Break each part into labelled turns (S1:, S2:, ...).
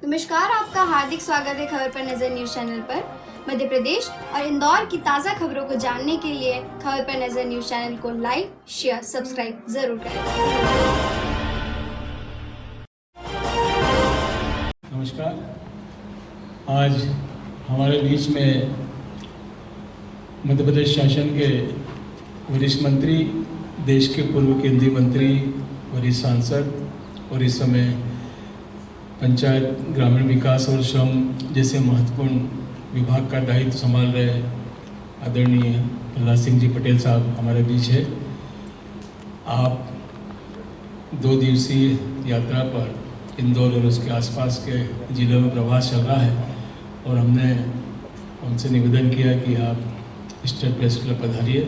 S1: नमस्कार, आपका हार्दिक स्वागत है खबर पर नजर न्यूज चैनल पर। मध्य प्रदेश और इंदौर की ताज़ा खबरों को जानने के लिए खबर पर नजर न्यूज चैनल को लाइक, शेयर, सब्सक्राइब जरूर करें।
S2: नमस्कार। आज हमारे बीच में मध्य प्रदेश शासन के वरिष्ठ मंत्री, देश के पूर्व केंद्रीय मंत्री, वरिष्ठ सांसद और इस समय पंचायत, ग्रामीण विकास और श्रम जैसे महत्वपूर्ण विभाग का दायित्व संभाल रहे आदरणीय प्रहलाद सिंह जी पटेल साहब हमारे बीच है। आप 2 दिवसीय यात्रा पर इंदौर और उसके आसपास के जिलों में प्रवास चल रहा है और हमने उनसे निवेदन किया कि आप स्टेट प्रेस क्लब पधारिए।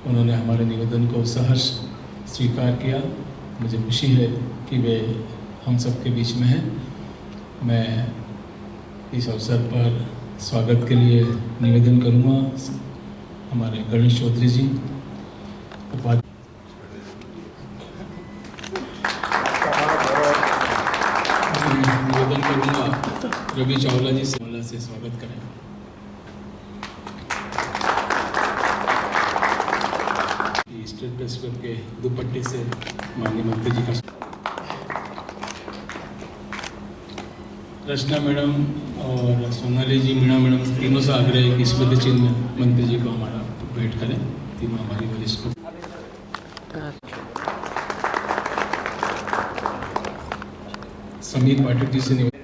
S2: उन्होंने हमारे निवेदन को सहर्ष स्वीकार किया। मुझे खुशी है कि वे हम सबके बीच में हैं। मैं इस अवसर पर स्वागत के लिए निवेदन करूंगा हमारे गणेश चौधरी जी, निवेदन करूंगा रवि चावला जी से स्वागत करें। स्टेट प्रेस क्लब के दुपट्टे से माननीय मंत्री जी का, रचना मैडम और सोनाली जी, मीणा मैडम, तीनों से आग्रह है कि स्मृति चिन्ह मंत्री जी को हमारा भेंट करें। तीनों हमारी वरिष्ठ समीर पाठक जी से निवेदन।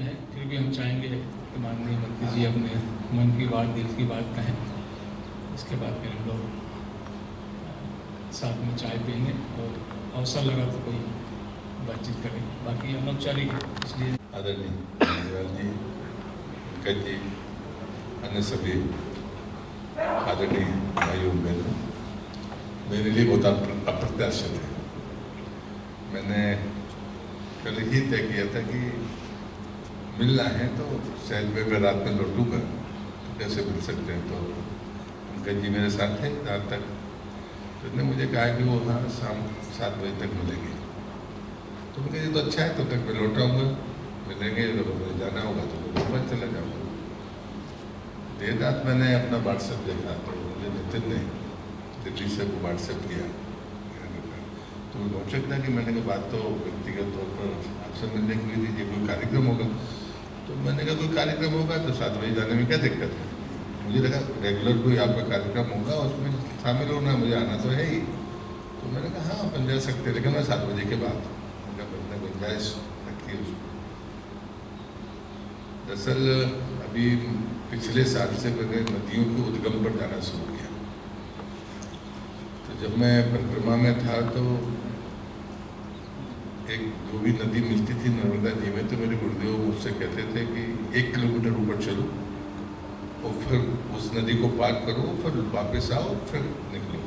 S2: है, फिर भी हम चाहेंगे कि माननीय मंत्री जी अपने मन की बात, दिल की बात कहें। इसके बाद फिर हम लोग साथ में चाय पियेंगे और अवसर लगा तो कोई बातचीत करें। बाकी अनौपचारिक है, इसलिए
S3: आदरणीय केजरीवाल जी, पंकज जी, अन्य सभी आदरणीय भाइयों बहनों, मेरे लिए बहुत अप्रत्याशित है। मैंने कल ही तय किया था कि मिलना है तो शायद मैं रात में लौटूंगा, तो कैसे मिल सकते हैं। तो पंकज जी मेरे साथ थे रात तक, तो उसने मुझे कहा कि वो हाँ शाम 7 बजे तक मिलेंगे। तो मुझे तो अच्छा है, तो तक मैं लौट आऊँगा, मिलेंगे। तो मुझे जाना होगा तो मैं वापस चला जाऊँगा। देर रात मैंने अपना व्हाट्सएप देखा तो मुझे नितिन ने दिल्ली से वो व्हाट्सएप किया, तो मुझे आवश्यक था कि मैंने कहा बात तो व्यक्तिगत तौर पर आपसे मिलने के लिए दीजिए, कोई कार्यक्रम होगा। तो मैंने कहा कोई कार्यक्रम होगा तो 7 बजे जाने में क्या दिक्कत है। मुझे लगा रेगुलर कोई आपका कार्यक्रम होगा, उसमें शामिल होना, मुझे आना तो है ही। तो मैंने कहा हाँ अपन जा सकते हैं, लेकिन मैं 7 बजे के बाद मैंने गुंजाइश रखी उसको। दरअसल अभी पिछले साल से मैंने नदियों के उद्गम पर जाना शुरू किया। तो जब मैं परिक्रमा में था तो एक जो भी नदी मिलती थी नर्मदा जी में, तो मेरे गुरुदेव मुझसे कहते थे कि 1 किलोमीटर ऊपर चलो और फिर उस नदी को पार करो, फिर वापस आओ, फिर निकलो।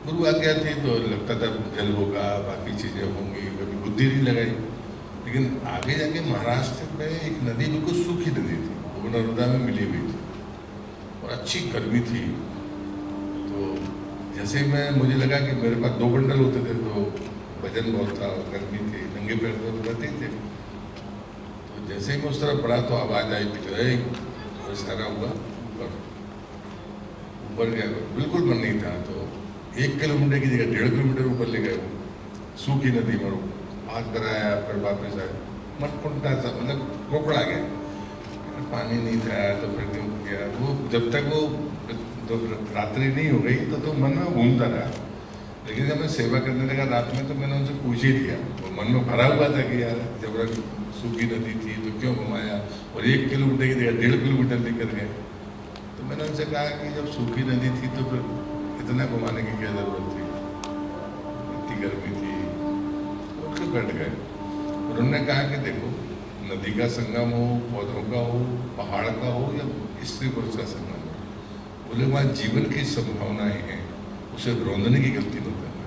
S3: गुरु आज्ञा थी तो लगता था जल होगा, बाकी चीज़ें होंगी, कभी बुद्धि नहीं लगाई। लेकिन आगे जाके महाराष्ट्र में एक नदी बिल्कुल सूखी नदी थी, वो नर्मदा में मिली हुई थी और अच्छी गर्मी थी। तो जैसे मैं मुझे लगा कि मेरे पास 2 बंडल होते थे, तो वजन बहुत था, गर्मी थी, नंगे पैर तो रहते ही थे। तो जैसे ही मैं उस तरफ बढ़ा तो आवाज़ आई कि तो इशारा हुआ ऊपर गया, बिल्कुल मन नहीं था। तो 1 किलोमीटर की जगह 1.5 किलोमीटर ऊपर ले गए, वो सूखी नदी में हाथ कराया, फिर वापस आया, मटकुंटा सा, मतलब कोकड़ा गया, पानी नहीं था। तो फिर क्यों गया वो, जब तक वो तो रात्रि नहीं हो गई तो मन में घूमता रहा। लेकिन जब मैं सेवा करने लगा रात में, तो मैंने उनसे पूछ ही लिया, वो मन में भरा हुआ था कि यार जब सूखी नदी थी तो क्यों घुमाया, और 1 किलोमीटर की जगह 1.5 किलोमीटर लेकर गए। तो मैंने उनसे कहा कि जब सूखी नदी थी तो फिर इतना घुमाने की क्या ज़रूरत थी, इतनी गर्मी थी। तो फिर बैठ गए। उन्होंने कहा कि देखो, नदी का संगम हो, पौधों का हो, पहाड़ का हो या स्त्री पुरुष का संगम हो, बोले वहाँ जीवन की संभावनाएं हैं, उसे रौंदने की गलती नहीं करना।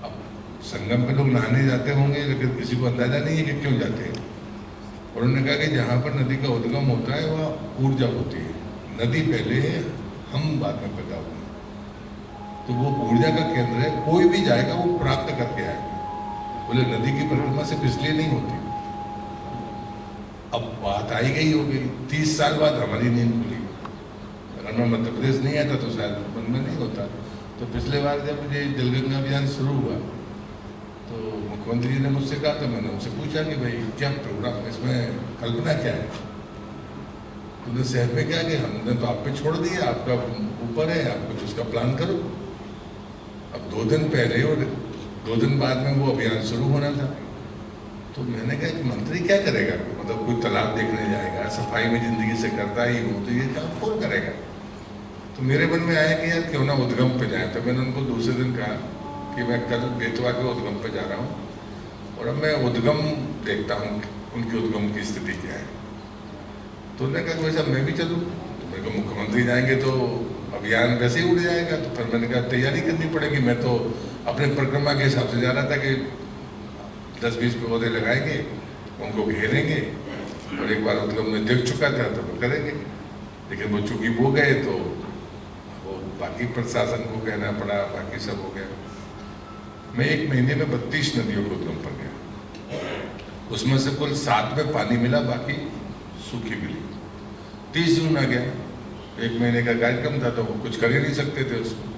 S3: अब संगम पे लोग नहाने जाते होंगे, लेकिन किसी को अंदाजा नहीं है कि क्यों जाते हैं। उन्होंने कहा कि जहाँ पर नदी का उद्गम होता है वहाँ ऊर्जा होती है, नदी पहले है, हम बाद में पैदा हुए, तो वो ऊर्जा का केंद्र है, कोई भी जाएगा वो प्राप्त करके आएगा। बोले नदी की परिक्रमा से बिजली नहीं होती। अब बात आई गई होगी, 30 साल बाद हमारी नींद खुली। अगर मैं मध्य प्रदेश नहीं आता तो शायद मन में नहीं होता। तो पिछले बार जब ये जलगंगा अभियान शुरू हुआ तो मुख्यमंत्री जी ने मुझसे कहा, तो मैंने उनसे पूछा कि भाई क्या प्रोग्राम, इसमें कल्पना क्या है। तो उन्होंने शहर में क्या कि हमने तो आप पे छोड़ दिया, आपका ऊपर है, आप कुछ उसका प्लान करो। अब 2 दिन पहले और 2 दिन बाद में वो अभियान शुरू होना था। तो मैंने कहा कि मंत्री क्या करेगा, मतलब कोई तालाब देखने जाएगा, सफाई में जिंदगी से करता ही हो, तो ये काम कौन करेगा। तो मेरे मन में आया कि यार क्यों ना उद्गम पे जाए। तो मैंने उनको दूसरे दिन कहा कि मैं कल बेतवा के उद्गम पे जा रहा हूँ और अब मैं उद्गम देखता हूँ उनके उद्गम की स्थिति क्या है। तो उन्होंने कहा वैसा मैं भी चलूँ। तो मेरे को मुख्यमंत्री जाएंगे तो अभियान वैसे ही उड़ जाएगा। तो फिर मैंने कहा तैयारी करनी पड़ेगी। मैं तो अपने परिक्रमा के हिसाब से जा रहा था कि 10-20 पौधे लगाएंगे, उनको घेरेंगे और एक बार उद्गम में देख चुका था तो वो करेंगे। लेकिन वो चूंकि वो गए तो वो बाकी प्रशासन को कहना पड़ा, बाकी सब हो गया। मैं 1 महीने में 32 नदियों को उद्गम पर गया। उसमें से कुल 7 में पानी मिला, बाकी सूखी मिली। 30 जून आ गया, 1 महीने का कार्यक्रम था तो वो कुछ कर ही नहीं सकते थे उसमें।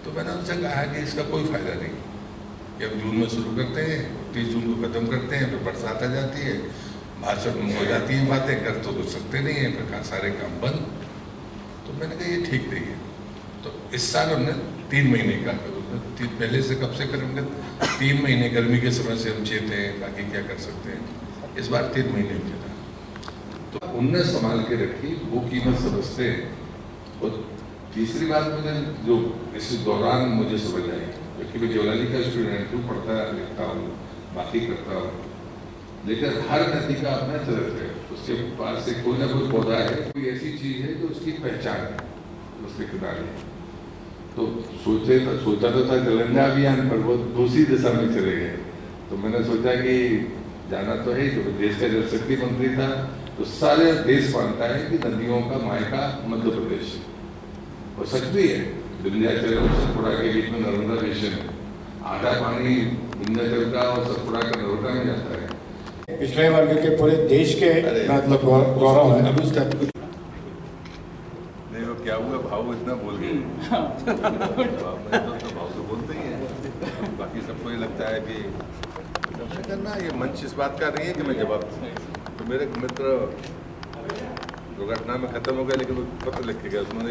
S3: तो मैंने उनसे कहा कि इसका कोई फायदा नहीं कि अब जून में शुरू करते हैं, 30 जून को खत्म करते हैं, फिर बरसात आ जाती है, भाषण हो जाती है, बातें कर तो कुछ सकते नहीं है, फिर सारे काम बंद। तो मैंने कहा ये ठीक नहीं है। तो इस साल हमने 3 महीने का, पहले से कब से करेंगे, 3 महीने गर्मी के समय से हम चेते हैं, बाकी क्या कर सकते हैं। इस बार 3 महीने में चला तो उनने संभाल के रखी, वो कीमत समझते हैं। और तीसरी बात मुझे जो इस दौरान मुझे समझ आई, क्योंकि मैं ज्वाली का स्टूडेंट हूँ, पढ़ता लिखता हूँ, बाकी करता हूँ, लेकिन हर नदी का अपना चरित्र है। उसके पास से कोई ना कोई पौधा है, कोई ऐसी चीज है जो उसकी पहचान है उसके किनारे। तो सोचा तो था जलगंगा अभियान, पर वो दूसरी दिशा में चले गए। तो मैंने सोचा कि जाना तो है, तो देश का जल शक्ति मंत्री था, तो सारे देश मानता है कि नदियों का मायका मध्य प्रदेश है। और सच भी है, विंध्याचल और सतपुड़ा के बीच में नर्मदा बेसिन है, आधा पानी विंध्याचल का और सतपुड़ा का नर्मदा में जाता है।
S4: पिछले वर्ग के पूरे देश के मतलब गौरव है।
S3: नहीं वो क्या हुआ, भाव इतना बोल गए। तो भाव तो बोलते ही है, बाकी सबको ये लगता है कि करना, ये मंच इस बात का नहीं है कि मैं जवाब दूँ। तो मेरे मित्र दुर्घटना में खत्म हो गया, लेकिन वो पत्र लिख के गया, उसमें